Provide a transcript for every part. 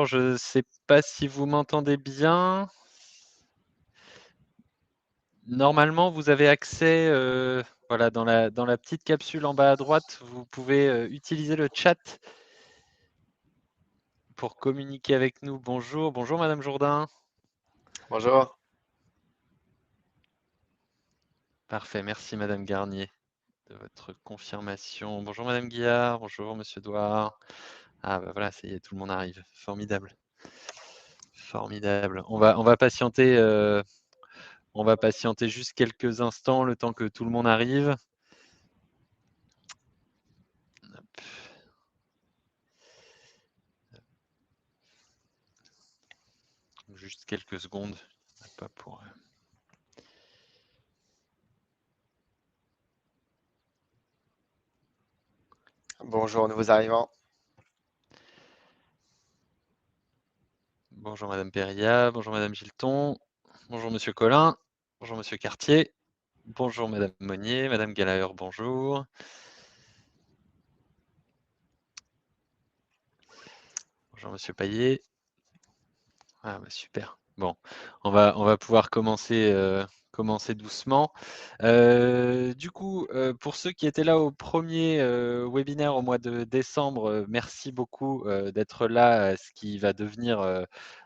je ne sais pas si vous m'entendez bien. Normalement, vous avez accès, voilà, dans la petite capsule en bas à droite, vous pouvez utiliser le chat pour communiquer avec nous. Bonjour, bonjour Madame Jourdain. Bonjour. Parfait, merci Madame Garnier de votre confirmation. Bonjour Madame Guillard, bonjour Monsieur Douard. Ah bah voilà, ça y est, tout le monde arrive. Formidable. Formidable. On va patienter juste quelques instants, le temps que tout le monde arrive. Hop. Juste quelques secondes. Pas pour... Bonjour, nouveaux arrivants. Bonjour Madame Perria, bonjour Madame Gilton, bonjour Monsieur Collin, bonjour Monsieur Cartier, bonjour Madame Monnier, Madame Gallagher, bonjour. Bonjour Monsieur Paillet. Ah bah super. Bon, on va pouvoir commencer doucement. Du coup, pour ceux qui étaient là au premier webinaire au mois de décembre, merci beaucoup d'être là, ce qui va devenir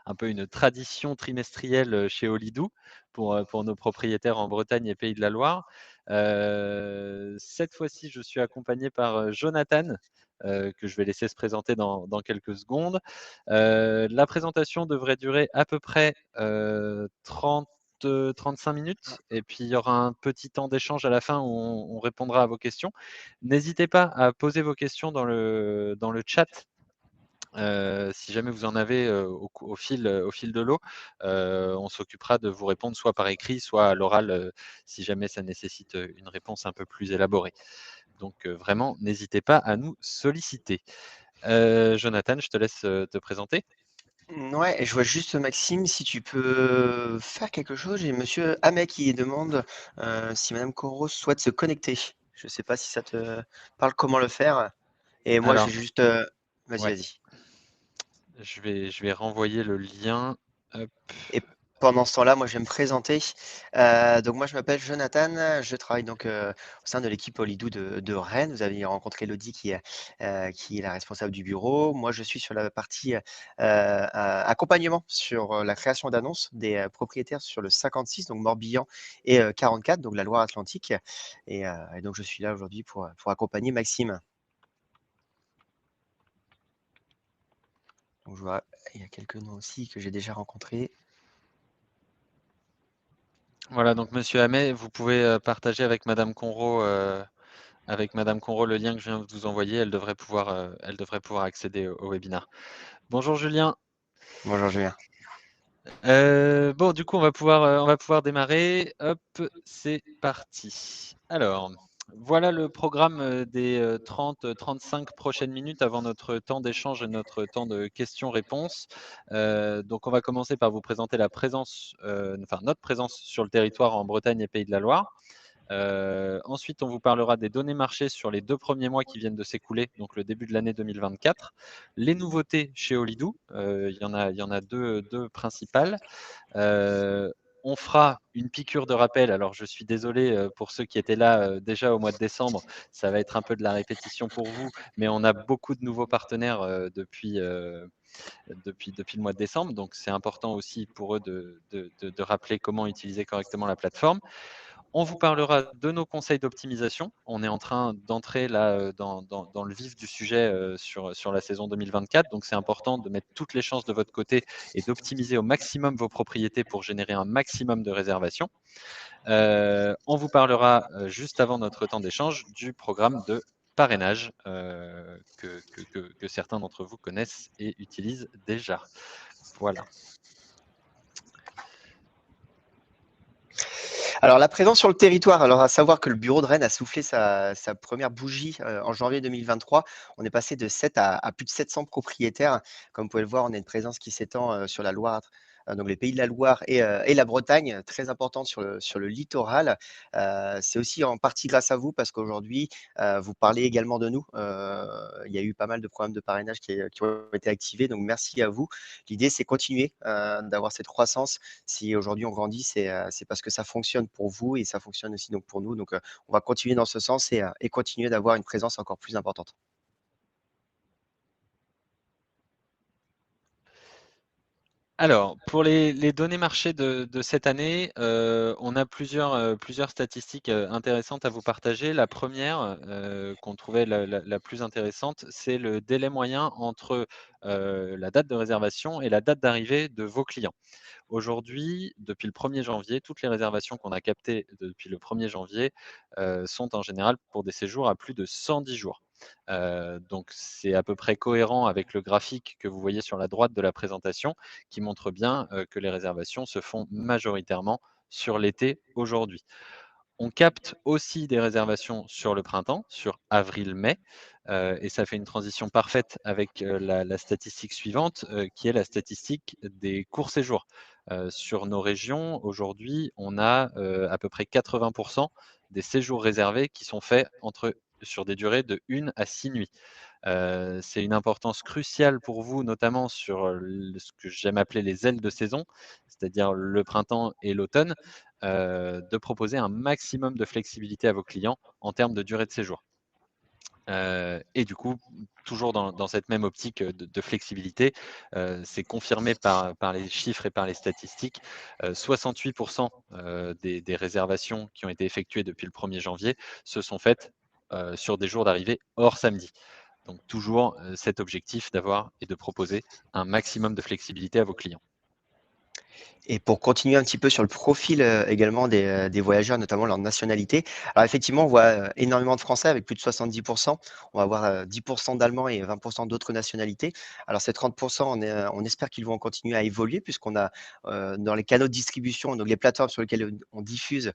un peu une tradition trimestrielle chez Olidou pour nos propriétaires en Bretagne et Pays de la Loire. Cette fois-ci, je suis accompagné par Jonathan, que je vais laisser se présenter dans quelques secondes. La présentation devrait durer à peu près 35 minutes et puis il y aura un petit temps d'échange à la fin où on répondra à vos questions. N'hésitez pas à poser vos questions dans le chat. Si jamais vous en avez au fil de l'eau, on s'occupera de vous répondre soit par écrit, soit à l'oral, si jamais ça nécessite une réponse un peu plus élaborée. Donc vraiment, n'hésitez pas à nous solliciter. Jonathan, je te laisse te présenter. Ouais, et je vois juste Maxime, si tu peux faire quelque chose. J'ai Monsieur Hamet qui demande si Madame Corot souhaite se connecter. Je ne sais pas si ça te parle comment le faire. Et moi, je Alors, vais juste. Vas-y, ouais, vas-y. je vais renvoyer le lien. Hop. Et pendant ce temps-là, moi, je vais me présenter. Donc, moi, je m'appelle Jonathan. Je travaille donc au sein de l'équipe Olidou de Rennes. Vous avez rencontré Elodie qui est la responsable du bureau. Moi, je suis sur la partie accompagnement sur la création d'annonces des propriétaires sur le 56, donc Morbihan et 44, donc la Loire-Atlantique. Et donc, je suis là aujourd'hui pour accompagner Maxime. Donc, je vois, il y a quelques noms aussi que j'ai déjà rencontrés. Voilà, donc Monsieur Hamet, vous pouvez partager avec Madame Conro, le lien que je viens de vous envoyer. Elle devrait pouvoir accéder au webinaire. Bonjour Julien. Bonjour, Julien. Bon, du coup, on va pouvoir démarrer. Hop, c'est parti. Alors, voilà le programme des 30-35 prochaines minutes avant notre temps d'échange et notre temps de questions-réponses. Donc, on va commencer par vous présenter la présence, enfin notre présence sur le territoire en Bretagne et Pays de la Loire. Ensuite, on vous parlera des données marchés sur les 2 premiers mois qui viennent de s'écouler, donc le début de l'année 2024. Les nouveautés chez Olidou, il y en a deux principales. On fera une piqûre de rappel. Alors, je suis désolé pour ceux qui étaient là déjà au mois de décembre. Ça va être un peu de la répétition pour vous, mais on a beaucoup de nouveaux partenaires depuis le mois de décembre. Donc, c'est important aussi pour eux de rappeler comment utiliser correctement la plateforme. On vous parlera de nos conseils d'optimisation. On est en train d'entrer là dans le vif du sujet sur la saison 2024. Donc, c'est important de mettre toutes les chances de votre côté et d'optimiser au maximum vos propriétés pour générer un maximum de réservations. On vous parlera juste avant notre temps d'échange du programme de parrainage que certains d'entre vous connaissent et utilisent déjà. Voilà. Alors, la présence sur le territoire, alors à savoir que le bureau de Rennes a soufflé sa première bougie en janvier 2023. On est passé de 7 à plus de 700 propriétaires. Comme vous pouvez le voir, on a une présence qui s'étend sur la Loire donc les Pays de la Loire et la Bretagne, très importante sur le littoral. C'est aussi en partie grâce à vous parce qu'aujourd'hui, vous parlez également de nous. Il y a eu pas mal de programmes de parrainage qui ont été activés, donc merci à vous. L'idée, c'est continuer d'avoir cette croissance. Si aujourd'hui on grandit, c'est parce que ça fonctionne pour vous et ça fonctionne aussi donc pour nous. Donc, on va continuer dans ce sens et continuer d'avoir une présence encore plus importante. Alors, pour les données marché de cette année, on a plusieurs statistiques intéressantes à vous partager. La première, qu'on trouvait la plus intéressante, c'est le délai moyen entre la date de réservation et la date d'arrivée de vos clients. Aujourd'hui, depuis le 1er janvier, toutes les réservations qu'on a captées depuis le 1er janvier sont en général pour des séjours à plus de 110 jours. Donc c'est à peu près cohérent avec le graphique que vous voyez sur la droite de la présentation qui montre bien que les réservations se font majoritairement sur l'été aujourd'hui. On capte aussi des réservations sur le printemps, sur avril-mai, et ça fait une transition parfaite avec la statistique suivante, qui est la statistique des courts séjours. Sur nos régions, aujourd'hui, on a à peu près 80% des séjours réservés qui sont faits sur des durées de 1 à 6 nuits. C'est une importance cruciale pour vous, notamment sur ce que j'aime appeler les ailes de saison, c'est-à-dire le printemps et l'automne, de proposer un maximum de flexibilité à vos clients en termes de durée de séjour. Et du coup, toujours dans cette même optique de flexibilité, c'est confirmé par les chiffres et par les statistiques. 68% des réservations qui ont été effectuées depuis le 1er janvier se sont faites sur des jours d'arrivée hors samedi. Donc toujours cet objectif d'avoir et de proposer un maximum de flexibilité à vos clients. Et pour continuer un petit peu sur le profil également des voyageurs, notamment leur nationalité. Alors effectivement, on voit énormément de Français avec plus de 70%. On va avoir 10% d'Allemands et 20% d'autres nationalités. Alors ces 30%, on espère qu'ils vont continuer à évoluer puisqu'on a dans les canaux de distribution, donc les plateformes sur lesquelles on diffuse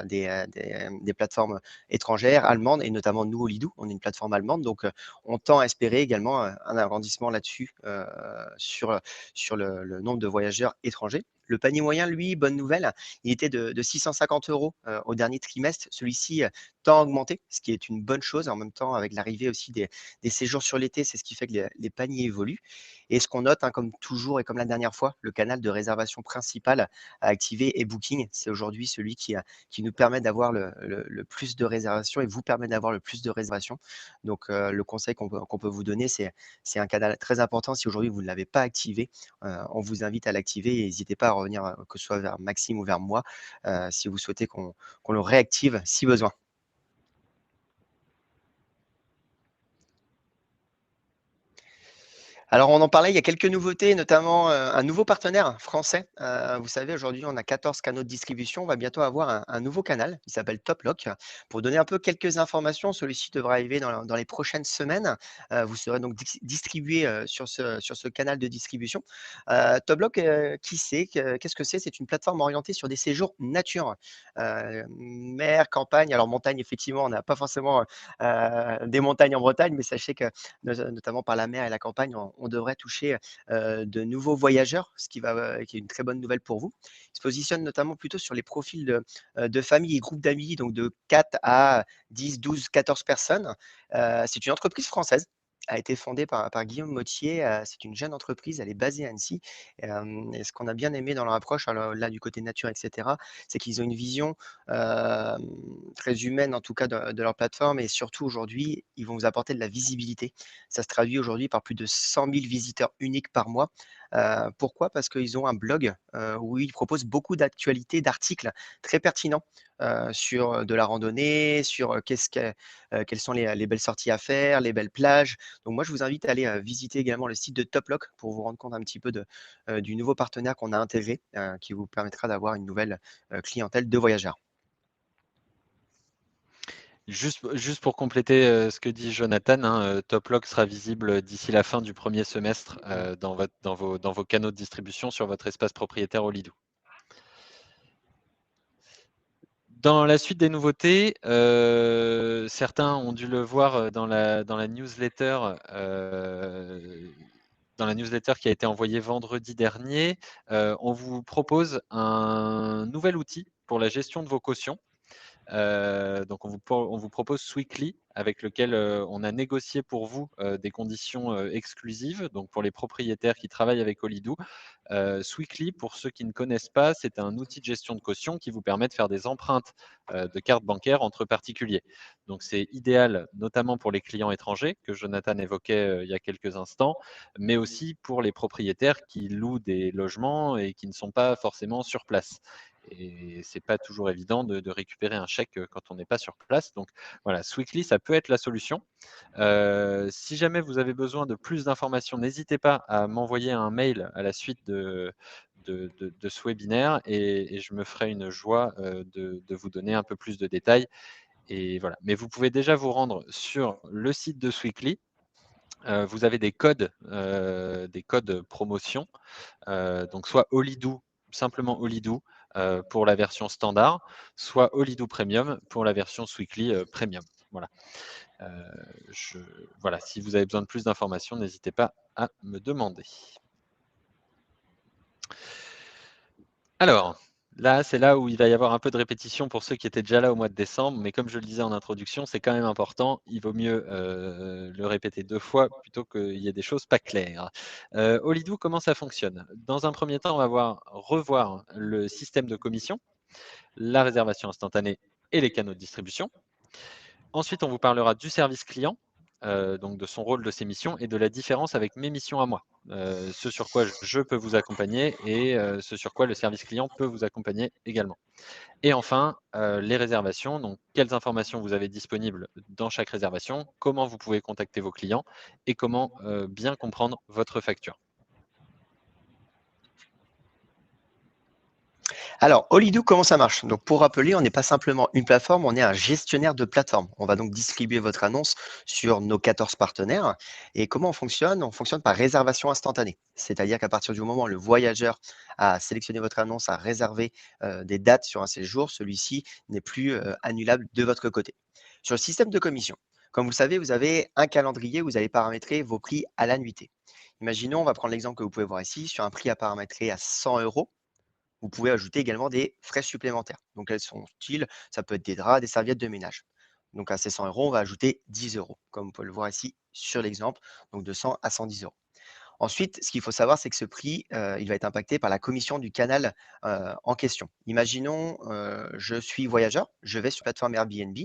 des plateformes étrangères, allemandes, et notamment nous, au Lidou, on est une plateforme allemande. Donc on tend à espérer également un agrandissement là-dessus sur le nombre de voyageurs étrangers. Le panier moyen, lui, bonne nouvelle, il était de 650 € au dernier trimestre. Celui-ci tend à augmenter, ce qui est une bonne chose. En même temps, avec l'arrivée aussi des séjours sur l'été, c'est ce qui fait que les paniers évoluent. Et ce qu'on note, hein, comme toujours et comme la dernière fois, le canal de réservation principal à activer est Booking. C'est aujourd'hui celui qui nous permet d'avoir le plus de réservations et vous permet d'avoir le plus de réservations. Donc, le conseil qu'on peut vous donner, c'est un canal très important. Si aujourd'hui vous ne l'avez pas activé, on vous invite à l'activer et n'hésitez pas à revenir, que ce soit vers Maxime ou vers moi, si vous souhaitez qu'on le réactive si besoin. Alors, on en parlait, il y a quelques nouveautés, notamment un nouveau partenaire français. Vous savez, aujourd'hui, on a 14 canaux de distribution. On va bientôt avoir un nouveau canal qui s'appelle TopLock. Pour donner un peu quelques informations, celui-ci devrait arriver dans les prochaines semaines. Vous serez donc distribué sur ce canal de distribution. TopLock, qui c'est? Qu'est-ce que c'est? C'est une plateforme orientée sur des séjours nature, mer, campagne. Alors, montagne, effectivement, on n'a pas forcément des montagnes en Bretagne, mais sachez que notamment par la mer et la campagne, on devrait toucher de nouveaux voyageurs, ce qui est une très bonne nouvelle pour vous. Il se positionne notamment plutôt sur les profils de familles et groupes d'amis, donc de 4 à 10, 12, 14 personnes. C'est une entreprise française, a été fondée par Guillaume Mottier. C'est une jeune entreprise, elle est basée à Annecy. Et ce qu'on a bien aimé dans leur approche, alors là du côté nature, etc., c'est qu'ils ont une vision très humaine, en tout cas de leur plateforme. Et surtout aujourd'hui, ils vont vous apporter de la visibilité. Ça se traduit aujourd'hui par plus de 100 000 visiteurs uniques par mois. Pourquoi? Parce qu'ils ont un blog où ils proposent beaucoup d'actualités, d'articles très pertinents sur de la randonnée, sur quelles sont les belles sorties à faire, les belles plages. Donc moi, je vous invite à aller visiter également le site de TopLock pour vous rendre compte un petit peu du nouveau partenaire qu'on a intégré, qui vous permettra d'avoir une nouvelle clientèle de voyageurs. Juste pour compléter ce que dit Jonathan, hein, TopLock sera visible d'ici la fin du 1er semestre dans vos canaux de distribution sur votre espace propriétaire au Lidou. Dans la suite des nouveautés, certains ont dû le voir dans la newsletter. dans la newsletter qui a été envoyée vendredi dernier, on vous propose un nouvel outil pour la gestion de vos cautions. Donc on vous propose Sweekly avec lequel, on a négocié pour vous, des conditions, exclusives, donc pour les propriétaires qui travaillent avec Holidoo. Sweekly, pour ceux qui ne connaissent pas, c'est un outil de gestion de caution qui vous permet de faire des empreintes, de cartes bancaires entre particuliers. Donc c'est idéal, notamment pour les clients étrangers que Jonathan évoquait, il y a quelques instants, mais aussi pour les propriétaires qui louent des logements et qui ne sont pas forcément sur place. Et c'est pas toujours évident de récupérer un chèque, quand on n'est pas sur place. Donc voilà, Sweekly, ça peut être la solution. Si jamais vous avez besoin de plus d'informations, n'hésitez pas à m'envoyer un mail à la suite de ce webinaire et je me ferai une joie, de vous donner un peu plus de détails et voilà. Mais vous pouvez déjà vous rendre sur le site de Sweekly. Vous avez des codes promotion, donc soit Holidoo, simplement Holidoo, pour la version standard, soit Holidoo Premium pour la version Sweekly, Premium. Voilà. Je voilà, si vous avez besoin de plus d'informations, n'hésitez pas à me demander. Alors, là, c'est là où il va y avoir un peu de répétition pour ceux qui étaient déjà là au mois de décembre, mais comme je le disais en introduction, c'est quand même important. Il vaut mieux, le répéter 2 fois plutôt qu'il y ait des choses pas claires. Holidoo, comment ça fonctionne? Dans un premier temps, on va revoir le système de commission, la réservation instantanée et les canaux de distribution. Ensuite, on vous parlera du service client, donc de son rôle, de ses missions et de la différence avec mes missions à moi. Ce sur quoi je peux vous accompagner et ce sur quoi le service client peut vous accompagner également. Et enfin, les réservations, donc quelles informations vous avez disponibles dans chaque réservation, comment vous pouvez contacter vos clients et comment, bien comprendre votre facture. Alors, Holidoo, comment ça marche? Donc, pour rappeler, on n'est pas simplement une plateforme, on est un gestionnaire de plateforme. On va donc distribuer votre annonce sur nos 14 partenaires. Et comment on fonctionne? On fonctionne par réservation instantanée. C'est-à-dire qu'à partir du moment où le voyageur a sélectionné votre annonce, a réservé des dates sur un séjour, celui-ci n'est plus annulable de votre côté. Sur le système de commission, comme vous le savez, vous avez un calendrier où vous allez paramétrer vos prix à la nuitée. Imaginons, on va prendre l'exemple que vous pouvez voir ici, sur un prix à paramétrer à 100 euros. Vous pouvez ajouter également des frais supplémentaires. Donc, elles sont utiles. Ça peut être des draps, des serviettes de ménage. Donc, à ces 100 euros, on va ajouter 10 euros, comme vous pouvez le voir ici sur l'exemple, donc de 100 à 110 euros. Ensuite, ce qu'il faut savoir, c'est que ce prix, il va être impacté par la commission du canal en question. Imaginons, je suis voyageur, je vais sur la plateforme Airbnb,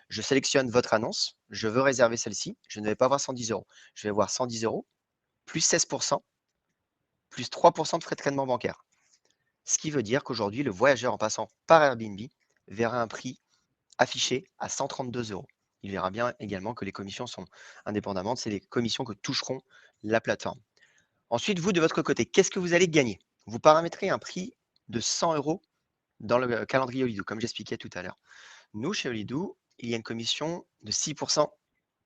je sélectionne votre annonce, je veux réserver celle-ci, je ne vais pas voir 110 euros. Je vais voir 110 euros, plus 16%, plus 3% de frais de traitement bancaire. Ce qui veut dire qu'aujourd'hui, le voyageur, en passant par Airbnb, verra un prix affiché à 132 euros. Il verra bien également que les commissions sont indépendantes, c'est les commissions que toucheront la plateforme. Ensuite, vous, de votre côté, qu'est-ce que vous allez gagner? Vous paramétrez un prix de 100 euros dans le calendrier Holidoo, comme j'expliquais tout à l'heure. Nous, chez Holidoo, il y a une commission de 6%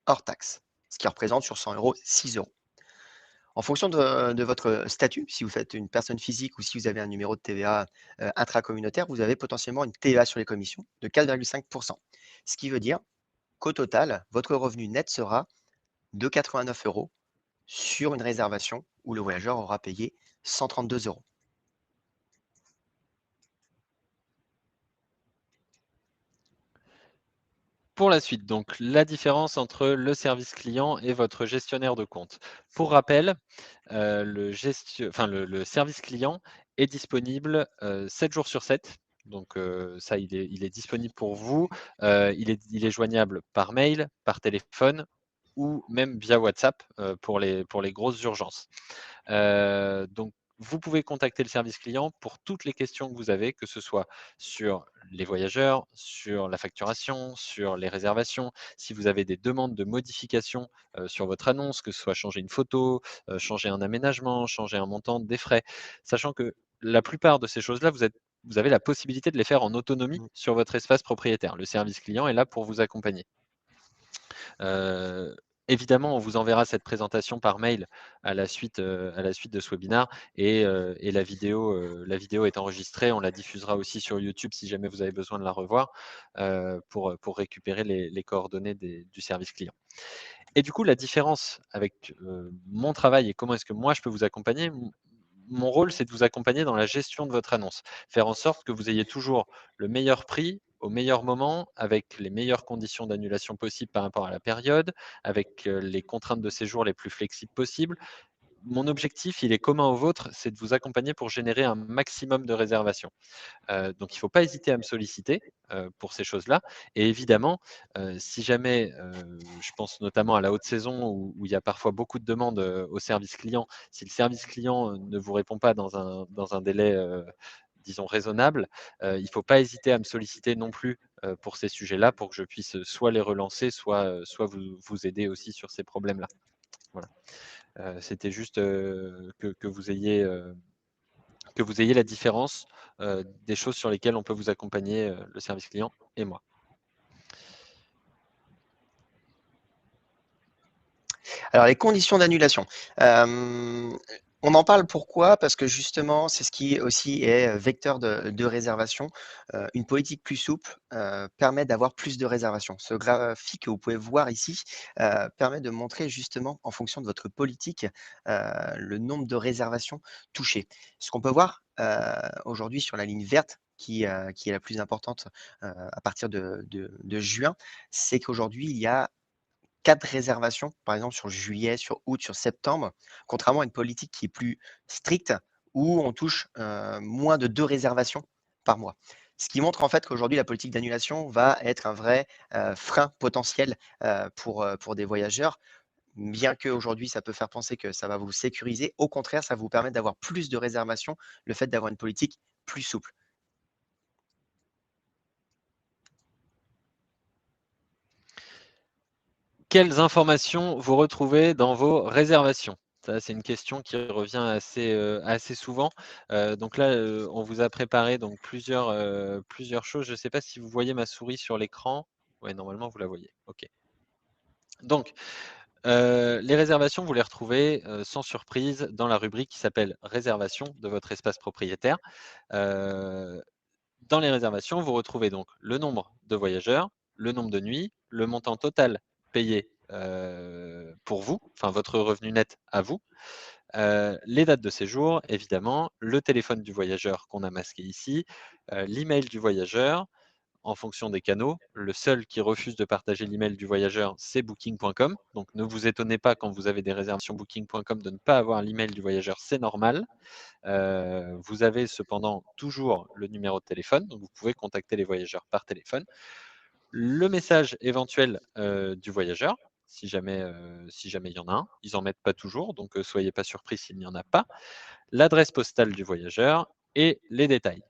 hors taxe, ce qui représente sur 100 euros 6 euros. En fonction de votre statut, si vous faites une personne physique ou si vous avez un numéro de TVA intracommunautaire, vous avez potentiellement une TVA sur les commissions de 4,5%. Ce qui veut dire qu'au total, votre revenu net sera de 89 euros sur une réservation où le voyageur aura payé 132 euros. Pour la suite, donc la différence entre le service client et votre gestionnaire de compte. Pour rappel, le service client est disponible, 7 jours sur 7. Donc ça, il est disponible pour vous. Il est joignable par mail, par téléphone ou même via WhatsApp, pour les grosses urgences. Donc vous pouvez contacter le service client pour toutes les questions que vous avez, que ce soit sur les voyageurs, sur la facturation, sur les réservations. Si vous avez des demandes de modification, sur votre annonce, que ce soit changer une photo, changer un aménagement, changer un montant des frais. Sachant que la plupart de ces choses-là, vous avez la possibilité de les faire en autonomie Mmh. sur votre espace propriétaire. Le service client est là pour vous accompagner. Heu, Évidemment, on vous enverra cette présentation par mail à la suite de ce webinaire et la vidéo est enregistrée. On la diffusera aussi sur YouTube si jamais vous avez besoin de la revoir, pour récupérer les coordonnées du service client. Et du coup, la différence avec mon travail et comment est-ce que moi je peux vous accompagner, mon rôle, c'est de vous accompagner dans la gestion de votre annonce. Faire en sorte que vous ayez toujours le meilleur prix au meilleur moment, avec les meilleures conditions d'annulation possibles par rapport à la période, avec les contraintes de séjour les plus flexibles possibles. Mon objectif, il est commun au vôtre, c'est de vous accompagner pour générer un maximum de réservations. Donc il ne faut pas hésiter à me solliciter, pour ces choses-là et évidemment, si jamais, je pense notamment à la haute saison où il y a parfois beaucoup de demandes, au service client. Si le service client, ne vous répond pas dans un délai, disons raisonnable, il ne faut pas hésiter à me solliciter non plus, pour ces sujets-là, pour que je puisse, soit les relancer, soit vous aider aussi sur ces problèmes-là. Voilà. C'était juste, que vous ayez la différence, des choses sur lesquelles on peut vous accompagner, le service client et moi. Alors, les conditions d'annulation. On en parle pourquoi? Parce que justement, c'est ce qui aussi est vecteur de réservation. Une politique plus souple permet d'avoir plus de réservations. Ce graphique que vous pouvez voir ici permet de montrer justement, en fonction de votre politique, le nombre de réservations touchées. Ce qu'on peut voir aujourd'hui sur la ligne verte, qui est la plus importante à partir de juin, c'est qu'aujourd'hui, il y a 4 réservations, par exemple sur juillet, sur août, sur septembre, contrairement à une politique qui est plus stricte, où on touche moins de 2 réservations par mois. Ce qui montre en fait qu'aujourd'hui, la politique d'annulation va être un vrai frein potentiel pour des voyageurs. Bien qu'aujourd'hui, ça peut faire penser que ça va vous sécuriser, au contraire, ça va vous permettre d'avoir plus de réservations, le fait d'avoir une politique plus souple. Quelles informations vous retrouvez dans vos réservations? Ça, c'est une question qui revient assez souvent. Donc là, on vous a préparé donc plusieurs choses. Je ne sais pas si vous voyez ma souris sur l'écran? Ouais, normalement vous la voyez. OK. Donc, les réservations, vous les retrouvez, sans surprise dans la rubrique qui s'appelle «Réservation» de votre espace propriétaire. Heu, Dans les réservations, vous retrouvez donc le nombre de voyageurs, le nombre de nuits, le montant total payé, pour vous, enfin votre revenu net à vous, les dates de séjour évidemment, le téléphone du voyageur qu'on a masqué ici, l'email du voyageur en fonction des canaux. Le seul qui refuse de partager l'email du voyageur, c'est booking.com. Donc ne vous étonnez pas quand vous avez des réservations booking.com de ne pas avoir l'email du voyageur, c'est normal. Vous avez cependant toujours le numéro de téléphone, donc vous pouvez contacter les voyageurs par téléphone. Le message éventuel, du voyageur, si jamais il y en a un. Ils en mettent pas toujours, donc soyez pas surpris s'il n'y en a pas. L'adresse postale du voyageur et les détails.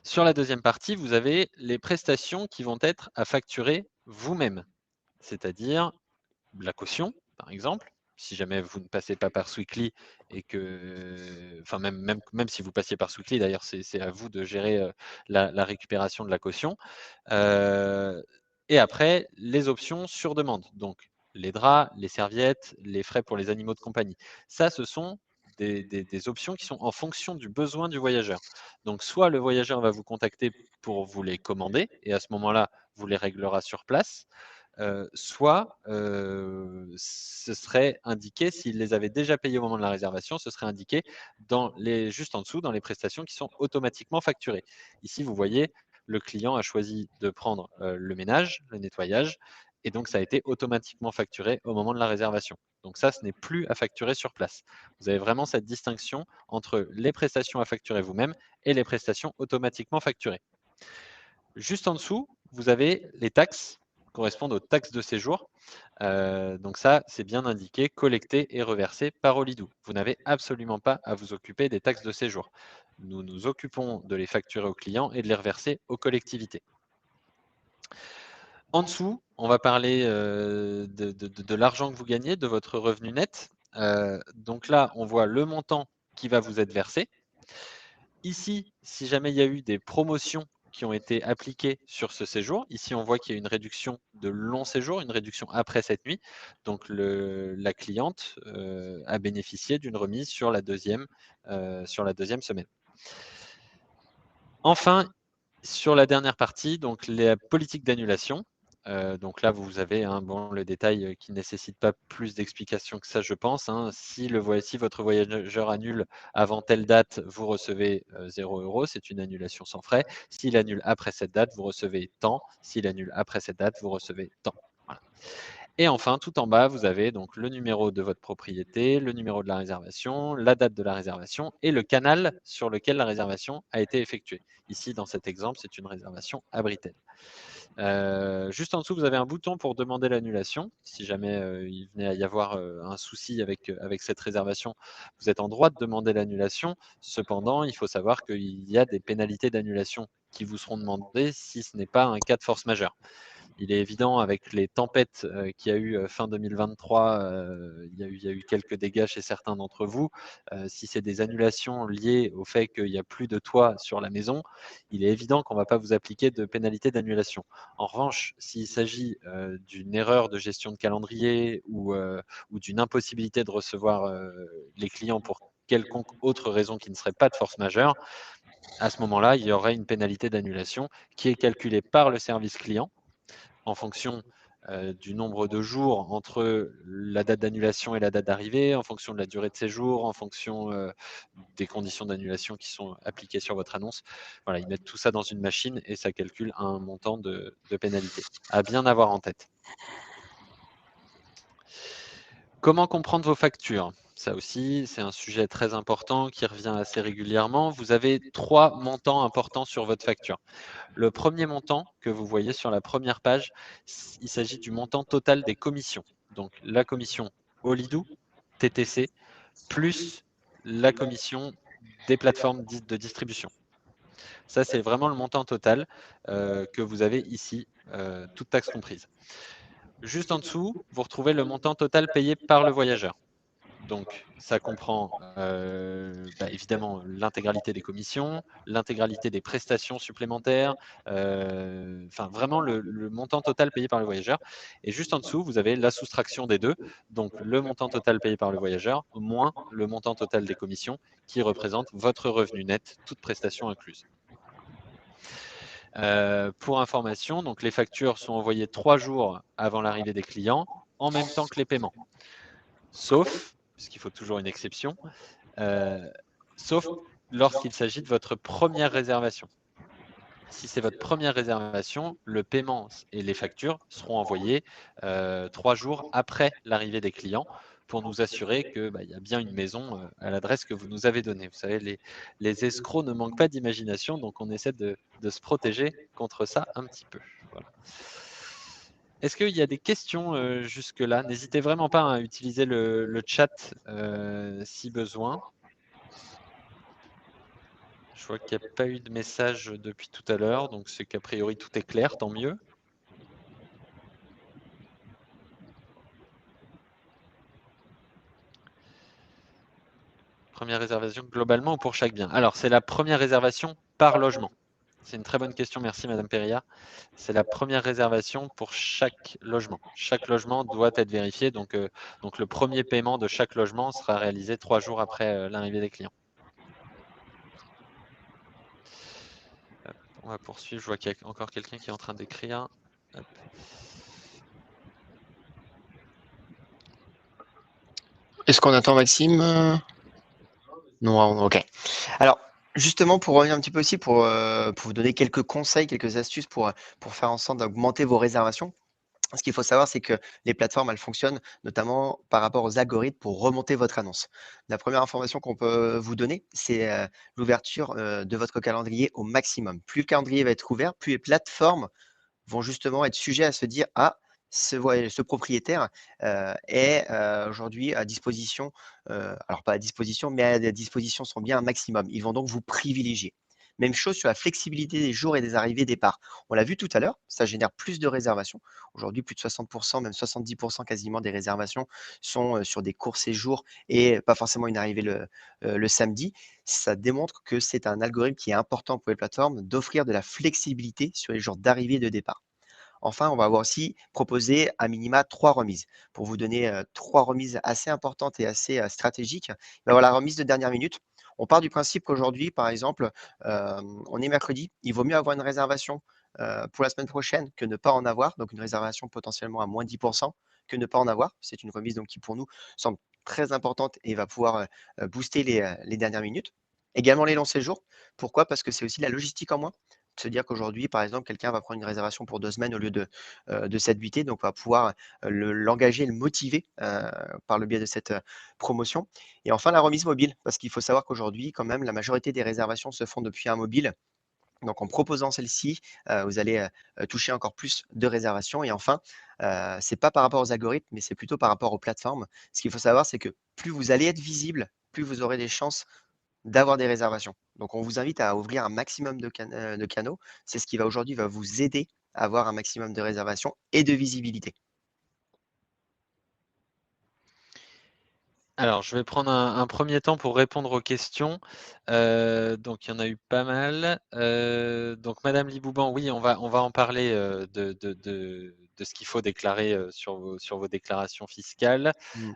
Sur la deuxième partie, vous avez les prestations qui vont être à facturer vous-même, c'est-à-dire la caution, par exemple. Si jamais vous ne passez pas par Sweekly et que, enfin même si vous passiez par Sweekly, d'ailleurs, c'est à vous de gérer la récupération de la caution. Euh, et après, les options sur demande, donc les draps, les serviettes, les frais pour les animaux de compagnie. Ça, ce sont des options qui sont en fonction du besoin du voyageur. Donc, soit le voyageur va vous contacter pour vous les commander, et à ce moment-là, vous les réglera sur place, soit ce serait indiqué, s'il les avait déjà payés au moment de la réservation, ce serait indiqué juste en dessous, dans les prestations qui sont automatiquement facturées. Ici, vous voyez, le client a choisi de prendre le ménage, le nettoyage, et donc ça a été automatiquement facturé au moment de la réservation. Donc ça, ce n'est plus à facturer sur place. Vous avez vraiment cette distinction entre les prestations à facturer vous-même et les prestations automatiquement facturées. Juste en dessous, vous avez les taxes correspondent aux taxes de séjour. Donc ça, c'est bien indiqué, collecté et reversé par Olidou. Vous n'avez absolument pas à vous occuper des taxes de séjour. Nous nous occupons de les facturer aux clients et de les reverser aux collectivités. En dessous, on va parler de l'argent que vous gagnez, de votre revenu net. Donc là, on voit le montant qui va vous être versé. Ici, si jamais il y a eu des promotions qui ont été appliquées sur ce séjour, ici on voit qu'il y a une réduction de long séjour, une réduction après cette nuit. Donc la cliente a bénéficié d'une remise sur la deuxième semaine. Enfin, sur la dernière partie, donc les politiques d'annulation. Donc là, vous avez le détail qui ne nécessite pas plus d'explications que ça, je pense. Si votre voyageur annule avant telle date, vous recevez 0 €, c'est une annulation sans frais. S'il annule après cette date, vous recevez tant. S'il annule après cette date, vous recevez tant. Voilà. Et enfin, tout en bas, vous avez donc le numéro de votre propriété, le numéro de la réservation, la date de la réservation et le canal sur lequel la réservation a été effectuée. Ici, dans cet exemple, c'est une réservation à Britel. Juste en dessous, vous avez un bouton pour demander l'annulation. Si jamais il venait à y avoir un souci avec cette réservation, vous êtes en droit de demander l'annulation. Cependant, il faut savoir qu'il y a des pénalités d'annulation qui vous seront demandées si ce n'est pas un cas de force majeure. Il est évident avec les tempêtes qu'il y a eu fin 2023, il y a eu quelques dégâts chez certains d'entre vous. Si c'est des annulations liées au fait qu'il n'y a plus de toit sur la maison, il est évident qu'on ne va pas vous appliquer de pénalité d'annulation. En revanche, s'il s'agit d'une erreur de gestion de calendrier ou d'une impossibilité de recevoir les clients pour quelconque autre raison qui ne serait pas de force majeure, à ce moment-là, il y aurait une pénalité d'annulation qui est calculée par le service client en fonction du nombre de jours entre la date d'annulation et la date d'arrivée, en fonction de la durée de séjour, en fonction des conditions d'annulation qui sont appliquées sur votre annonce. Voilà, ils mettent tout ça dans une machine et ça calcule un montant de pénalité. À bien avoir en tête. Comment comprendre vos factures? Ça aussi, c'est un sujet très important qui revient assez régulièrement. Vous avez 3 montants importants sur votre facture. Le premier montant que vous voyez sur la première page, il s'agit du montant total des commissions. Donc la commission Olidou, TTC, plus la commission des plateformes de distribution. Ça, c'est vraiment le montant total que vous avez ici, toutes taxes comprises. Juste en dessous, vous retrouvez le montant total payé par le voyageur. Donc, ça comprend évidemment l'intégralité des commissions, l'intégralité des prestations supplémentaires, enfin vraiment le montant total payé par le voyageur. Et juste en dessous, vous avez la soustraction des deux, donc le montant total payé par le voyageur moins le montant total des commissions qui représente votre revenu net, toutes prestations incluses. Pour information, donc les factures sont envoyées 3 jours avant l'arrivée des clients, en même temps que les paiements. Sauf, puisqu'il faut toujours une exception, sauf lorsqu'il s'agit de votre première réservation. Si c'est votre première réservation, le paiement et les factures seront envoyés 3 jours après l'arrivée des clients pour nous assurer qu'il y a bien une maison à l'adresse que vous nous avez donnée. Vous savez, les escrocs ne manquent pas d'imagination, donc on essaie de se protéger contre ça un petit peu. Voilà. Est-ce qu'il y a des questions jusque-là? N'hésitez vraiment pas à utiliser le chat si besoin. Je vois qu'il n'y a pas eu de message depuis tout à l'heure, donc c'est qu'a priori tout est clair, tant mieux. Première réservation globalement ou pour chaque bien? Alors, c'est la première réservation par logement. C'est une très bonne question, merci Madame Perria. C'est la première réservation pour chaque logement. Chaque logement doit être vérifié, donc le premier paiement de chaque logement sera réalisé 3 jours après l'arrivée des clients. On va poursuivre, je vois qu'il y a encore quelqu'un qui est en train d'écrire. Est-ce qu'on attend Maxime? Non, ok. Alors, justement, pour revenir un petit peu aussi, pour vous donner quelques conseils, quelques astuces pour faire en sorte d'augmenter vos réservations. Ce qu'il faut savoir, c'est que les plateformes, elles fonctionnent notamment par rapport aux algorithmes pour remonter votre annonce. La première information qu'on peut vous donner, c'est l'ouverture de votre calendrier au maximum. Plus le calendrier va être ouvert, plus les plateformes vont justement être sujets à se dire: «Ah, ce propriétaire est aujourd'hui à disposition», alors pas à disposition, mais à disposition sont bien un maximum. Ils vont donc vous privilégier. Même chose sur la flexibilité des jours et des arrivées départ. On l'a vu tout à l'heure, ça génère plus de réservations. Aujourd'hui, plus de 60 même 70 quasiment des réservations sont sur des courts séjours et pas forcément une arrivée le samedi. Ça démontre que c'est un algorithme qui est important pour les plateformes d'offrir de la flexibilité sur les jours d'arrivée et de départ. Enfin, on va avoir aussi proposé à minima 3 remises. Pour vous donner 3 remises assez importantes et assez stratégiques, ben voilà, la remise de dernière minute. On part du principe qu'aujourd'hui, par exemple, on est mercredi, il vaut mieux avoir une réservation pour la semaine prochaine que ne pas en avoir, donc une réservation potentiellement à moins 10% que ne pas en avoir. C'est une remise donc qui pour nous semble très importante et va pouvoir booster les dernières minutes. Également les longs séjours. Pourquoi? Parce que c'est aussi la logistique en moins. De se dire qu'aujourd'hui, par exemple, quelqu'un va prendre une réservation pour 2 semaines au lieu de 7 nuitées, donc on va pouvoir l'engager, le motiver par le biais de cette promotion. Et enfin, la remise mobile, parce qu'il faut savoir qu'aujourd'hui, quand même, la majorité des réservations se font depuis un mobile. Donc en proposant celle-ci, vous allez toucher encore plus de réservations. Et enfin, c'est pas par rapport aux algorithmes, mais c'est plutôt par rapport aux plateformes. Ce qu'il faut savoir, c'est que plus vous allez être visible, plus vous aurez des chances d'avoir des réservations. Donc on vous invite à ouvrir un maximum de canaux. C'est ce qui va aujourd'hui va vous aider à avoir un maximum de réservations et de visibilité. Alors, je vais prendre un premier temps pour répondre aux questions. Donc il y en a eu pas mal. Donc madame Libouban, oui, on va en parler, de ce qu'il faut déclarer, sur vos déclarations fiscales. Mmh.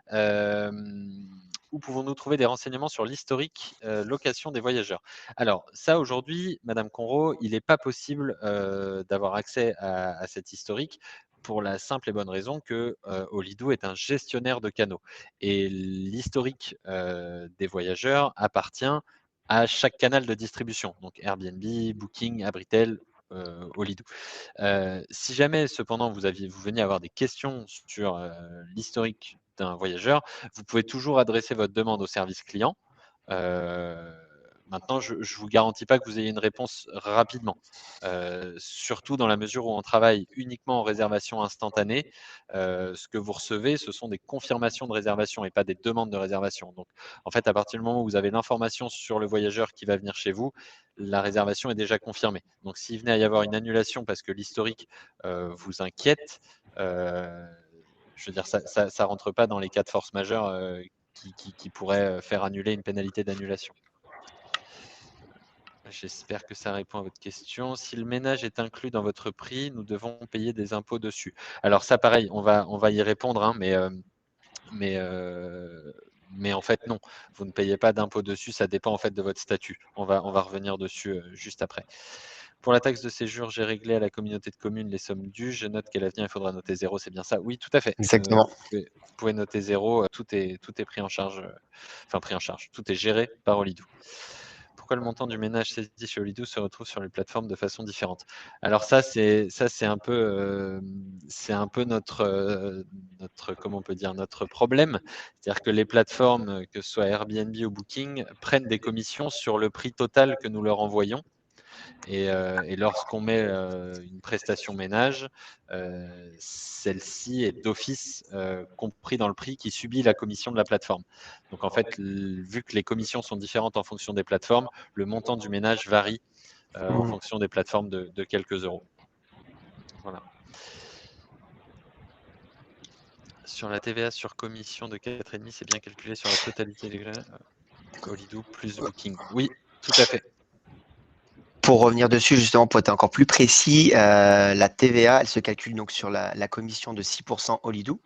Où pouvons-nous trouver des renseignements sur l'historique, location des voyageurs? Alors ça, aujourd'hui, madame Conrot, il n'est pas possible, d'avoir accès à cet historique pour la simple et bonne raison que, Holido est un gestionnaire de canaux et l'historique, des voyageurs appartient à chaque canal de distribution, donc Airbnb, Booking, Abritel, Holido. Si jamais cependant vous veniez avoir des questions sur, l'historique d'un voyageur, vous pouvez toujours adresser votre demande au service client. Heu, Maintenant je ne vous garantis pas que vous ayez une réponse rapidement, surtout dans la mesure où on travaille uniquement en réservation instantanée. Ce que vous recevez, ce sont des confirmations de réservation et pas des demandes de réservation. Donc en fait, à partir du moment où vous avez l'information sur le voyageur qui va venir chez vous, la réservation est déjà confirmée. Donc s'il venait à y avoir une annulation parce que l'historique, vous inquiète, je veux dire ça rentre pas dans les cas de force majeure, qui pourraient, faire annuler une pénalité d'annulation. J'espère que ça répond à votre question. Si le ménage est inclus dans votre prix, nous devons payer des impôts dessus. Alors ça pareil, on va y répondre, hein, mais, mais en fait non, vous ne payez pas d'impôt dessus, ça dépend en fait de votre statut. On va revenir dessus, juste après. Pour la taxe de séjour, j'ai réglé à la communauté de communes les sommes dues. Je note qu'à l'avenir, il faudra noter 0, c'est bien ça? Oui, tout à fait. Exactement. Vous pouvez noter 0, tout est pris en charge, enfin pris en charge, tout est géré par Olidou. Pourquoi le montant du ménage saisi chez Olidou se retrouve sur les plateformes de façon différente? Alors ça, c'est un peu notre comment on peut dire? Notre problème. C'est-à-dire que les plateformes, que ce soit Airbnb ou Booking, prennent des commissions sur le prix total que nous leur envoyons. Et lorsqu'on met une prestation ménage, celle-ci est d'office compris dans le prix qui subit la commission de la plateforme. Donc en fait, vu que les commissions sont différentes en fonction des plateformes, le montant du ménage varie en Mmh. fonction des plateformes de quelques euros. Voilà. Sur la TVA sur commission de 4,5, c'est bien calculé sur la totalité des Olidou plus Booking. Oui, tout à fait. Pour revenir dessus, justement, pour être encore plus précis, la TVA, elle se calcule donc sur la commission de 6% Holido,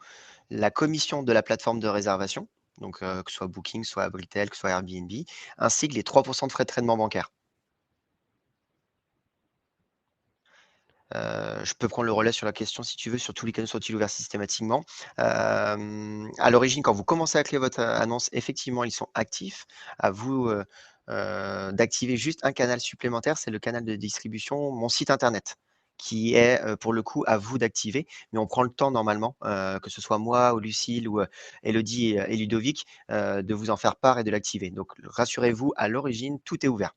la commission de la plateforme de réservation, donc que ce soit Booking, soit Abritel, que ce soit Airbnb, ainsi que les 3% de frais de traitement bancaire. Je peux prendre le relais sur la question si tu veux, sur tous les canaux sont-ils ouverts systématiquement? À l'origine, quand vous commencez à créer votre annonce, effectivement, ils sont actifs. À vous d'activer juste un canal supplémentaire, c'est le canal de distribution, mon site internet, qui est pour le coup à vous d'activer. Mais on prend le temps normalement, que ce soit moi ou Lucille ou Elodie et Ludovic, de vous en faire part et de l'activer. Donc rassurez-vous, à l'origine, tout est ouvert.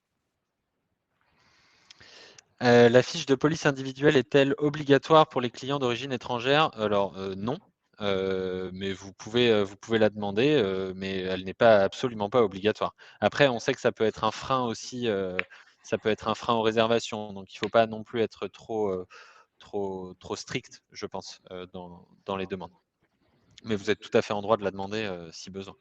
La fiche de police individuelle est-elle obligatoire pour les clients d'origine étrangère? Alors, non, mais vous pouvez la demander, mais elle n'est pas absolument pas obligatoire. Après, on sait que ça peut être un frein aussi, ça peut être un frein aux réservations, donc il ne faut pas non plus être trop strict, je pense, dans les demandes. Mais vous êtes tout à fait en droit de la demander, si besoin.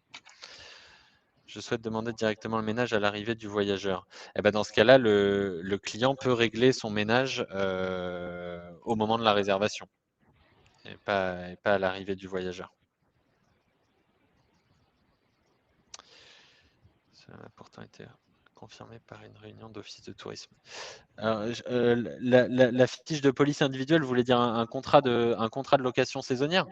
Je souhaite demander directement le ménage à l'arrivée du voyageur. Et ben, dans ce cas-là, le client peut régler son ménage, au moment de la réservation et pas à l'arrivée du voyageur. Ça a pourtant été confirmé par une réunion d'office de tourisme. Alors, la fiche de police individuelle voulait dire un contrat de location saisonnière?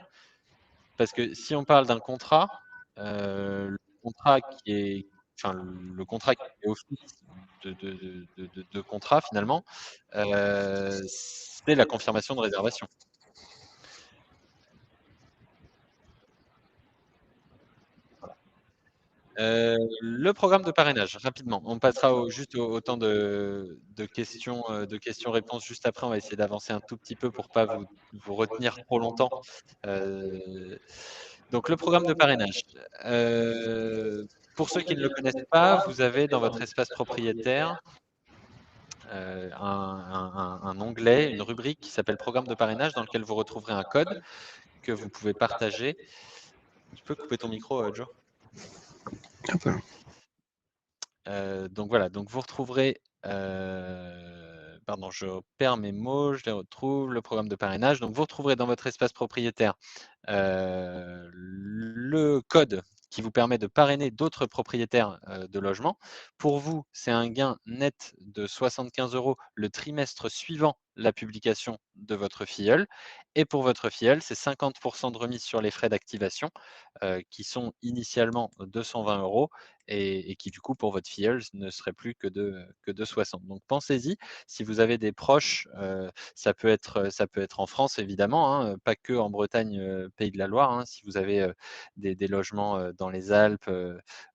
Parce que si on parle d'un contrat, le contrat qui est enfin le contrat qui fait office de contrat finalement, c'est la confirmation de réservation. Le programme de parrainage, rapidement. On passera au temps de questions-réponses juste après. On va essayer d'avancer un tout petit peu pour pas vous retenir trop longtemps. Donc le programme de parrainage. Pour ceux qui ne le connaissent pas, vous avez dans votre espace propriétaire, un onglet, une rubrique qui s'appelle programme de parrainage dans lequel vous retrouverez un code que vous pouvez partager. Tu peux couper ton micro, Joe? Hop là. Donc voilà, donc vous retrouverez, pardon, je perds mes mots, je les retrouve, le programme de parrainage. Donc vous retrouverez dans votre espace propriétaire, le code qui vous permet de parrainer d'autres propriétaires, de logements. Pour vous, c'est un gain net de 75 € le trimestre suivant la publication de votre filleul et pour votre filleul, c'est 50 de remise sur les frais d'activation, qui sont initialement 220 € et qui du coup pour votre filleul ne serait plus que de 60. Donc pensez-y, si vous avez des proches, ça peut être en France évidemment, hein, pas que en Bretagne, Pays de la Loire, hein. Si vous avez, des logements, dans les Alpes,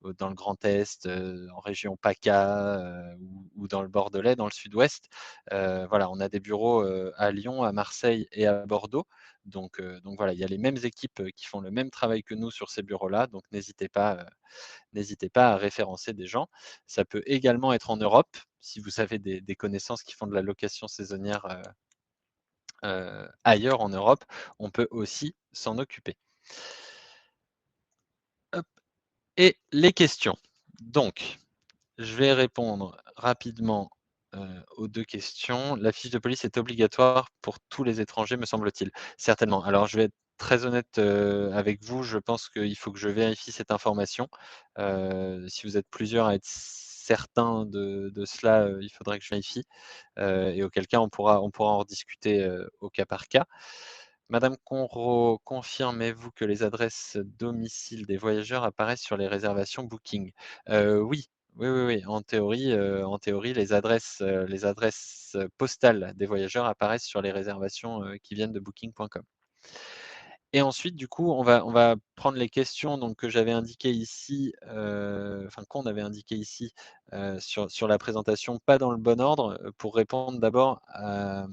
dans le Grand Est, en région PACA, ou dans le Bordelais, dans le Sud-Ouest, voilà, on a des bureaux, à Lyon, à Marseille et à Bordeaux. Donc voilà, il y a les mêmes équipes, qui font le même travail que nous sur ces bureaux-là, donc n'hésitez pas à référencer des gens. Ça peut également être en Europe, si vous avez des connaissances qui font de la location saisonnière, ailleurs en Europe, on peut aussi s'en occuper. Hop et les questions. Donc, je vais répondre rapidement, aux 2 questions. La fiche de police est obligatoire pour tous les étrangers, me semble-t-il? Certainement. Alors je vais être très honnête, avec vous, je pense qu'il faut que je vérifie cette information. Si vous êtes plusieurs à être certains de cela, il faudrait que je vérifie, et auquel cas on pourra en rediscuter, au cas par cas. Madame Conro, confirmez-vous que les adresses domicile des voyageurs apparaissent sur les réservations Booking? Oui. Oui, oui, oui. En théorie, les adresses postales des voyageurs apparaissent sur les réservations, qui viennent de booking.com. Et ensuite, du coup, on va prendre les questions donc que j'avais indiquées ici, enfin qu'on avait indiquées ici, sur la présentation, pas dans le bon ordre, pour répondre d'abord à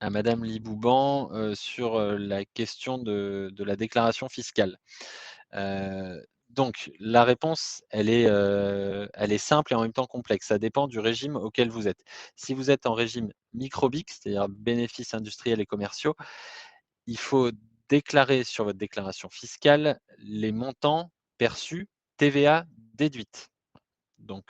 madame Libouban, sur, la question de la déclaration fiscale. Donc la réponse, elle est simple et en même temps complexe. Ça dépend du régime auquel vous êtes. Si vous êtes en régime micro-BIC, c'est-à-dire bénéfices industriels et commerciaux, il faut déclarer sur votre déclaration fiscale les montants perçus, TVA déduite. Donc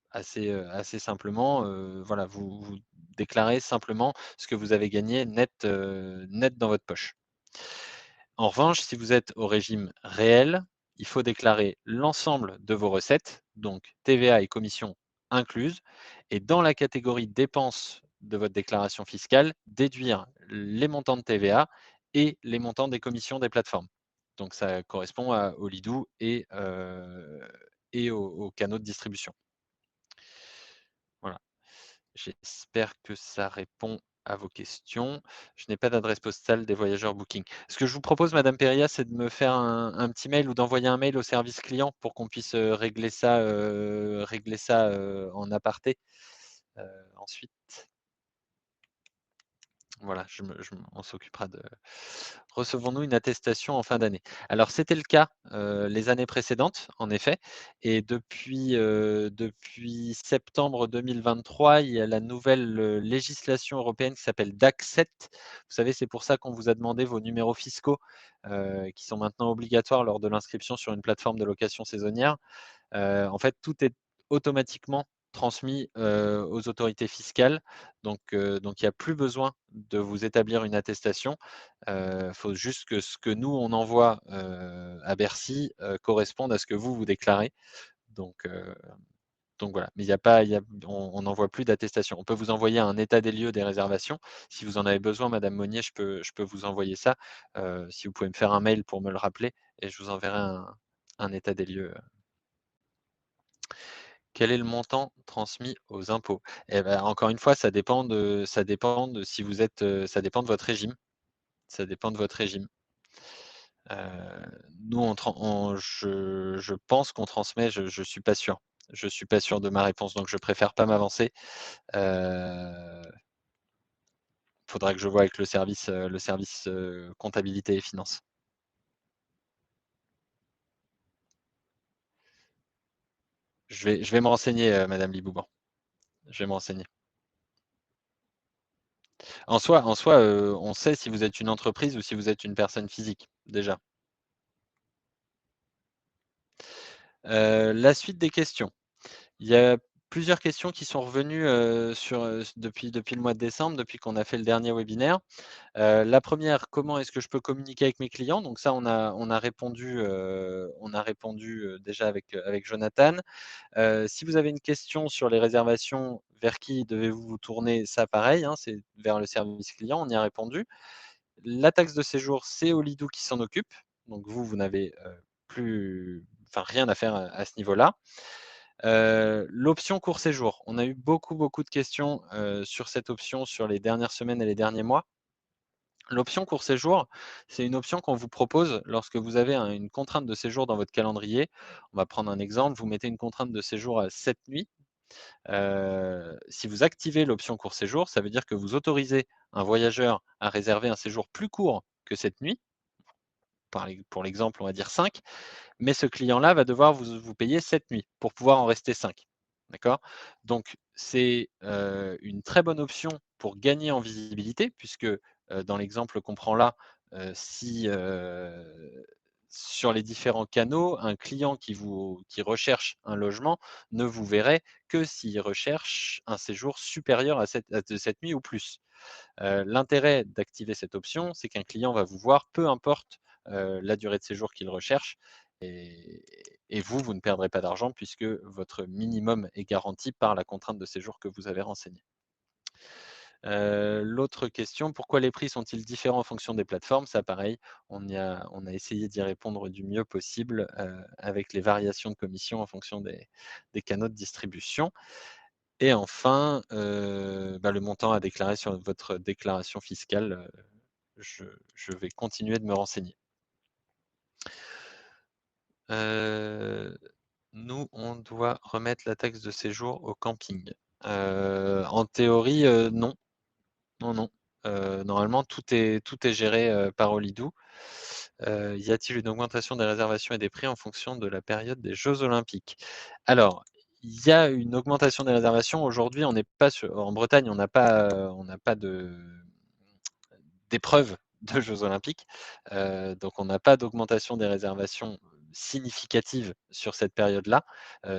assez simplement, voilà, vous déclarez simplement ce que vous avez gagné net, net dans votre poche. En revanche, si vous êtes au régime réel, il faut déclarer l'ensemble de vos recettes, donc TVA et commissions incluses, et dans la catégorie dépenses de votre déclaration fiscale, déduire les montants de TVA et les montants des commissions des plateformes. Donc ça correspond au Lidou et aux canaux de distribution. Voilà. J'espère que ça répond à vos questions. Je n'ai pas d'adresse postale des voyageurs Booking. Ce que je vous propose, madame Péria, c'est de me faire un petit mail ou d'envoyer un mail au service client pour qu'on puisse, régler ça, en aparté, heu, ensuite. Voilà, on s'occupera de recevons-nous une attestation en fin d'année? Alors c'était le cas, les années précédentes, en effet et depuis septembre 2023, il y a la nouvelle, législation européenne qui s'appelle DAC 7. Vous savez, c'est pour ça qu'on vous a demandé vos numéros fiscaux, qui sont maintenant obligatoires lors de l'inscription sur une plateforme de location saisonnière. En fait, tout est automatiquement transmis, aux autorités fiscales. Donc il y a plus besoin de vous établir une attestation. Faut juste que ce que nous on envoie, à Bercy, corresponde à ce que vous déclarez. Donc Donc voilà, mais il y a pas, on n'envoie plus d'attestation. On peut vous envoyer un état des lieux des réservations. Si vous en avez besoin, Madame Monnier, je peux vous envoyer ça. Si vous pouvez me faire un mail pour me le rappeler et je vous enverrai un état des lieux. Quel est le montant transmis aux impôts? Eh ben, encore une fois, ça dépend de si vous êtes, ça dépend de votre régime. Ça dépend de votre régime. Nous, je pense qu'on transmet, je suis pas sûr. Je suis pas sûr de ma réponse, donc je préfère pas m'avancer. Faudra que je vois avec le service, comptabilité et finances. Je vais me renseigner, madame Libouban. Je vais me renseigner. En soi, on sait si vous êtes une entreprise ou si vous êtes une personne physique, déjà. La suite des questions. Il y a plusieurs questions qui sont revenues, depuis le mois de décembre, depuis qu'on a fait le dernier webinaire. La première, comment est-ce que je peux communiquer avec mes clients? Donc ça, on a répondu, déjà avec Jonathan. Si vous avez une question sur les réservations, vers qui devez-vous vous tourner? Ça pareil, hein, c'est vers le service client, on y a répondu. La taxe de séjour, c'est Olidou qui s'en occupe. Donc vous n'avez, rien à faire à ce niveau-là. L'option court séjour, on a eu beaucoup de questions, sur cette option sur les dernières semaines et les derniers mois. L'option court séjour, c'est une option qu'on vous propose lorsque vous avez une contrainte de séjour dans votre calendrier. On va prendre un exemple, vous mettez une contrainte de séjour à 7 nuits. Si vous activez l'option court séjour, ça veut dire que vous autorisez un voyageur à réserver un séjour plus court que 7 nuits. Pour l'exemple, on va dire 5, mais ce client-là va devoir vous payer 7 nuits pour pouvoir en rester 5. D'accord? Donc c'est, une très bonne option pour gagner en visibilité puisque, dans l'exemple qu'on prend là, si, sur les différents canaux, un client qui recherche un logement ne vous verrait que s'il recherche un séjour supérieur de 7 nuits ou plus. L'intérêt d'activer cette option, c'est qu'un client va vous voir, peu importe, la durée de séjour qu'il recherche et vous ne perdrez pas d'argent puisque votre minimum est garanti par la contrainte de séjour que vous avez renseignée. L'autre question, pourquoi les prix sont-ils différents en fonction des plateformes? Ça pareil, on a essayé d'y répondre du mieux possible, avec les variations de commission en fonction des canaux de distribution. Et enfin, le montant à déclarer sur votre déclaration fiscale, je vais continuer de me renseigner. Heu, Nous, on doit remettre la taxe de séjour au camping. En théorie, non. Non, non. Normalement, tout est géré, par Olidou. Y a-t-il une augmentation des réservations et des prix en fonction de la période des jeux olympiques? Alors, il y a une augmentation des réservations. Aujourd'hui, on n'est pas en Bretagne, on n'a pas d'épreuves de jeux olympiques. Donc on n'a pas d'augmentation des réservations significative sur cette période-là,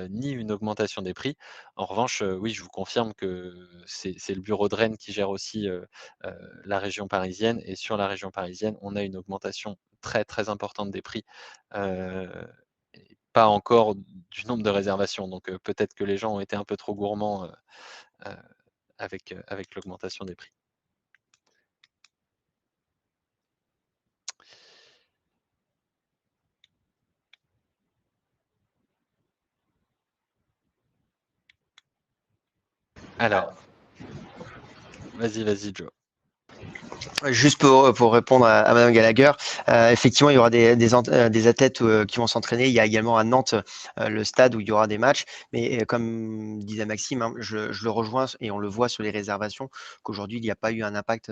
ni une augmentation des prix. En revanche, oui, je vous confirme que c'est le bureau de Rennes qui gère aussi, la région parisienne et sur la région parisienne, on a une augmentation très importante des prix, heu et pas encore du nombre de réservations. Donc peut-être que les gens ont été un peu trop gourmands, heu, avec l'augmentation des prix. Alors, vas-y Joe. Juste pour répondre à Madame Gallagher, effectivement, il y aura des athlètes qui vont s'entraîner. Il y a également à Nantes le stade où il y aura des matchs. Mais comme disait Maxime, hein, je le rejoins et on le voit sur les réservations qu'aujourd'hui, il n'y a pas eu un impact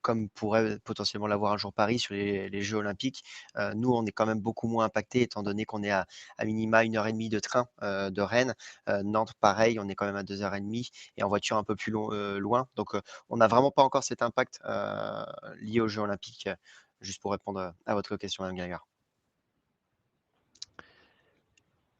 comme pourrait potentiellement l'avoir un jour Paris sur les Jeux Olympiques. Nous, on est quand même beaucoup moins impacté étant donné qu'on est à minima 1h30 de train de Rennes. Nantes, pareil, on est quand même à 2h30 et en voiture un peu plus loin. Donc, on n'a vraiment pas encore cet impact lié aux Jeux Olympiques, juste pour répondre à votre question, Mme Gallagher.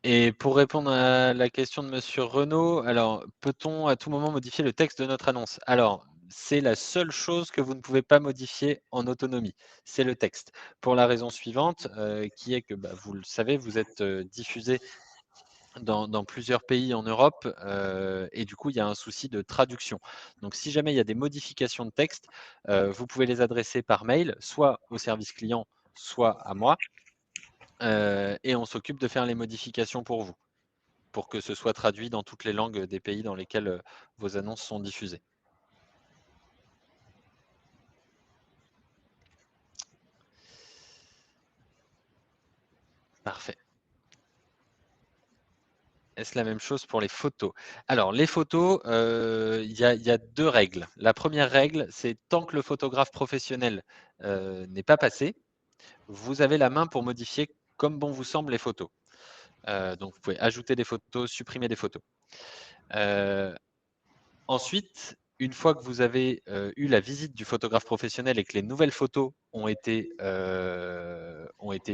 Et pour répondre à la question de monsieur Renaud, alors peut-on à tout moment modifier le texte de notre annonce? Alors, c'est la seule chose que vous ne pouvez pas modifier en autonomie, c'est le texte. Pour la raison suivante, qui est que, vous le savez, vous êtes, diffusé dans plusieurs pays en Europe, et du coup, il y a un souci de traduction. Donc si jamais il y a des modifications de texte, vous pouvez les adresser par mail, soit au service client, soit à moi, et on s'occupe de faire les modifications pour vous, pour que ce soit traduit dans toutes les langues des pays dans lesquels, vos annonces sont diffusées. Parfait. Est-ce la même chose pour les photos? Alors les photos, il y a 2 règles. La première règle, c'est tant que le photographe professionnel, n'est pas passé, vous avez la main pour modifier comme bon vous semble les photos. Donc vous pouvez ajouter des photos, supprimer des photos. Heu, Ensuite, une fois que vous avez, eu la visite du photographe professionnel et que les nouvelles photos ont été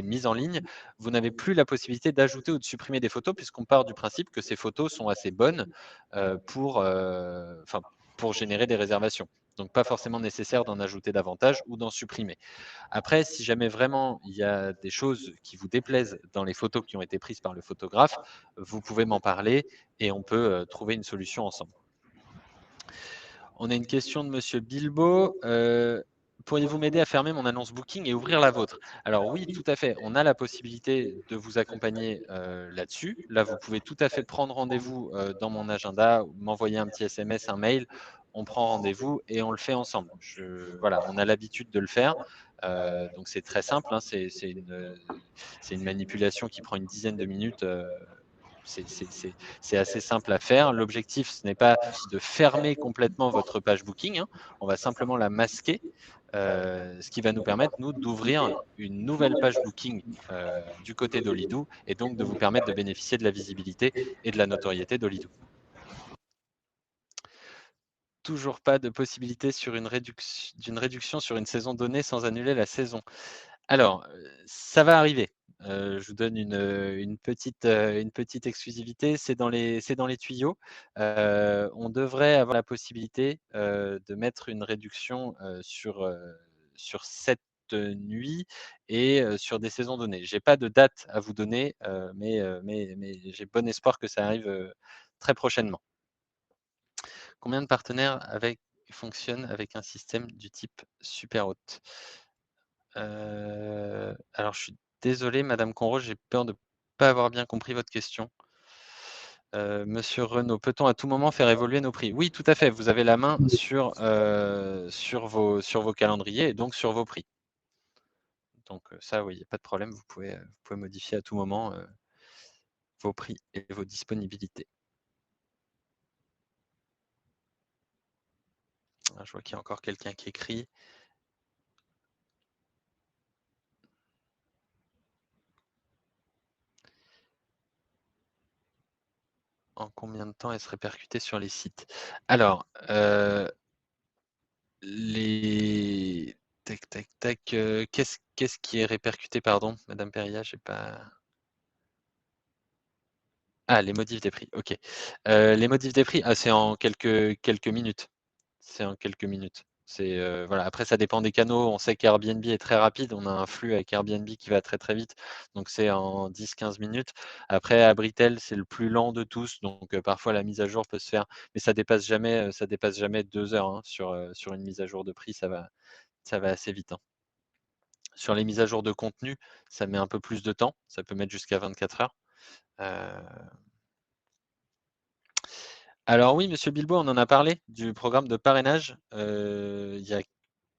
mises en ligne, vous n'avez plus la possibilité d'ajouter ou de supprimer des photos puisqu'on part du principe que ces photos sont assez bonnes, pour générer des réservations. Donc pas forcément nécessaire d'en ajouter davantage ou d'en supprimer. Après, si jamais vraiment il y a des choses qui vous déplaisent dans les photos qui ont été prises par le photographe, vous pouvez m'en parler et on peut, trouver une solution ensemble. On a une question de monsieur Bilbo. Pourriez-vous m'aider à fermer mon annonce Booking et ouvrir la vôtre? Alors oui, tout à fait. On a la possibilité de vous accompagner, là-dessus. Là, vous pouvez tout à fait prendre rendez-vous, dans mon agenda ou m'envoyer un petit SMS, un mail. On prend rendez-vous et on le fait ensemble. Voilà, on a l'habitude de le faire, donc c'est très simple, hein. C'est une manipulation qui prend une dizaine de minutes, c'est assez simple à faire. L'objectif, ce n'est pas de fermer complètement votre page Booking, hein. On va simplement la masquer, ce qui va nous permettre, nous, d'ouvrir une nouvelle page Booking, du côté d'Holidoo et donc de vous permettre de bénéficier de la visibilité et de la notoriété d'Holidoo. Toujours pas de possibilité sur d'une réduction sur une saison donnée sans annuler la saison. Alors, ça va arriver. Je vous donne une petite exclusivité, c'est dans les tuyaux. On devrait avoir la possibilité, de mettre une réduction, sur cette nuit et sur des saisons données. J'ai pas de date à vous donner, mais j'ai bon espoir que ça arrive, très prochainement. Combien de partenaires fonctionnent avec un système du type Superhôte? Alors je suis désolé madame Conraux, j'ai peur de pas avoir bien compris votre question. Monsieur Renaud, peut-on à tout moment faire évoluer nos prix? Oui, tout à fait, vous avez la main sur vos calendriers et donc sur vos prix. Donc ça oui, il y a pas de problème, vous pouvez modifier à tout moment, vos prix et vos disponibilités. Ah, je vois qu'il y a encore quelqu'un qui écrit. En combien de temps est-ce répercuté sur les sites? Alors, les tac, tac, tac, qu'est-ce qui est répercuté, pardon, madame Perria? J'ai pas. Ah, les modifs des prix, OK. Les modifs des prix, ah, c'est en quelques minutes. C'est en quelques minutes. Voilà, après ça dépend des canaux. On sait qu'Airbnb est très rapide. On a un flux avec Airbnb qui va très, très vite, donc c'est en 10-15 minutes. Après, Abritel, c'est le plus lent de tous, donc parfois la mise à jour peut se faire, mais ça dépasse jamais 2 heures, hein, sur une mise à jour de prix, ça va assez vite, hein. Sur les mises à jour de contenu, ça met un peu plus de temps, ça peut mettre jusqu'à 24 heures. Heu, alors oui, monsieur Bilbao, on en a parlé du programme de parrainage, il y a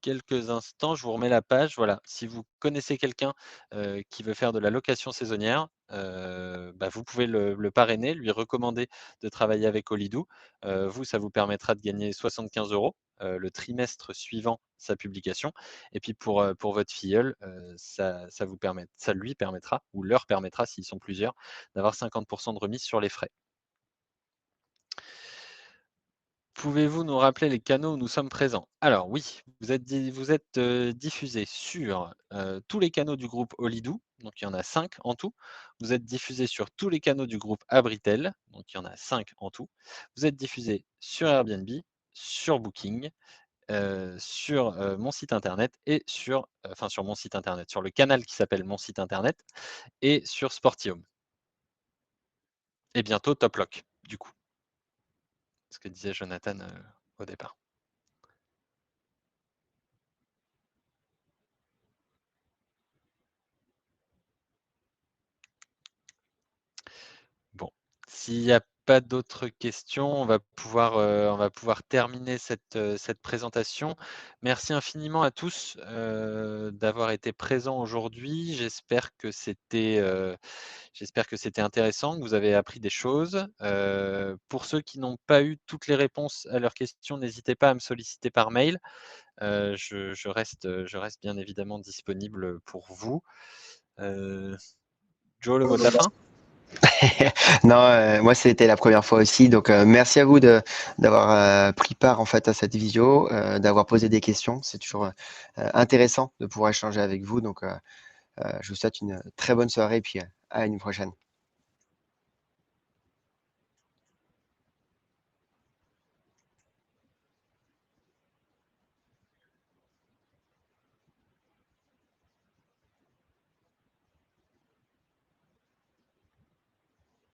quelques instants. Je vous remets la page, voilà. Si vous connaissez quelqu'un, qui veut faire de la location saisonnière, bah, vous pouvez le parrainer, lui recommander de travailler avec Holidoo. Vous, ça vous permettra de gagner 75 €, le trimestre suivant sa publication et puis pour votre filleul, ça lui permettra ou leur permettra, s'ils sont plusieurs, d'avoir 50 de remise sur les frais. Pouvez-vous nous rappeler les canaux où nous sommes présents? Alors oui, vous êtes, diffusés sur, tous les canaux du groupe Holidoo, donc il y en a 5 en tout. Vous êtes diffusés sur tous les canaux du groupe Abritel, donc il y en a 5 en tout. Vous êtes diffusés sur Airbnb, sur Booking, sur, mon site internet et sur mon site internet, sur le canal qui s'appelle Mon site internet et sur Sportium. et bientôt Top Lock, du coup. Ce que disait Jonathan au départ. Bon, s'il n'y a pas d'autres questions, on va pouvoir terminer cette présentation. Merci infiniment à tous d'avoir été présents aujourd'hui. J'espère que c'était intéressant, que vous avez appris des choses. Pour ceux qui n'ont pas eu toutes les réponses à leurs questions, n'hésitez pas à me solliciter par mail. Je reste bien évidemment disponible pour vous. Joe, le mot de la fin? Non, moi c'était la première fois aussi, donc merci à vous d'avoir pris part en fait à cette visio, d'avoir posé des questions. C'est toujours intéressant de pouvoir échanger avec vous. Donc, je vous souhaite une très bonne soirée et puis à une prochaine.